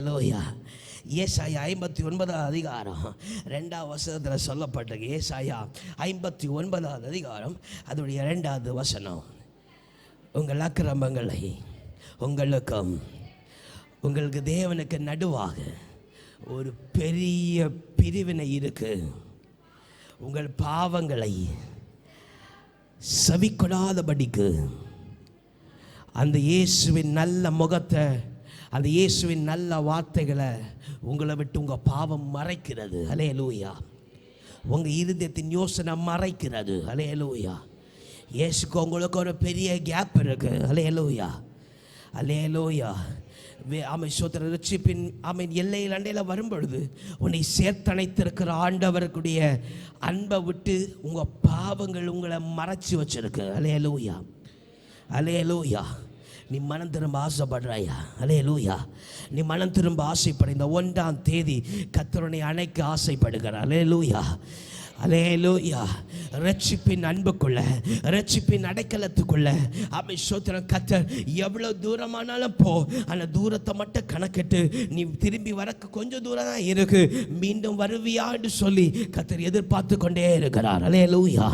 ஹல்லேலூயா. ஏசாயா 59 அதிகாரம் 2வது வசனத்தில் சொல்லப்பட்டிருக்கு. ஏசாயா 59 அதிகாரம் அதோடைய 2வது வசனம். உங்கள் அக்கிரமங்களை உங்களுக்கும் உங்களுக்கு தேவனுக்கு நடுவாக ஒரு பெரிய பிரிவினை இருக்கு. உங்கள் பாவங்களை செவிக்கொடாதபடிக்கு அந்த இயேசுவின் நல்ல முகத்தை, அந்த இயேசுவின் நல்ல வார்த்தைகளை உங்களை விட்டு உங்கள் பாவம் மறைக்கிறது. ஹல்லேலூயா. உங்கள் இருதயத்தின் யோசனை மறைக்கிறது. ஹல்லேலூயா. இயேசுக்கு உங்களுக்கு ஒரு பெரிய கேப் இருக்குது. ஹல்லேலூயா. ஹல்லேலூயா. ஆமை சோதர ரட்சிப்பின் ஆமீன் எல்லையில் அண்டையில் வரும்பொழுது உன்னை சேர்த்தணைத்திருக்கிற ஆண்டவருக்குடைய அன்பை விட்டு உங்கள் பாவங்கள் உங்களை மறைச்சி வச்சிருக்கு. ஹல்லேலூயா. ஹல்லேலூயா. நீ மனம் திரும்ப ஆசைப்படுறாயா? ஹல்லேலூயா. நீ மனம் திரும்ப ஆசைப்பட இந்த 1ஆம் தேதி கர்த்தரை அணைக்க ஆசைப்படுகிறார். ஹல்லேலூயா. ஹல்லேலூயா. ரட்சிப்பின் அன்புக்குள்ள, ரட்சிப்பின் அடைக்கலத்துக்குள்ள அமை சோத்திரம் கர்த்தர் எவ்வளோ தூரமானாலும் போ, அந்த தூரத்தை மட்டும் கணக்கிட்டு நீ திரும்பி வரக்கு கொஞ்சம் தூரம் தான் இருக்கு, மீண்டும் வருவியான்னு சொல்லி கர்த்தர் எதிர்பார்த்து கொண்டே இருக்கிறார். ஹல்லேலூயா.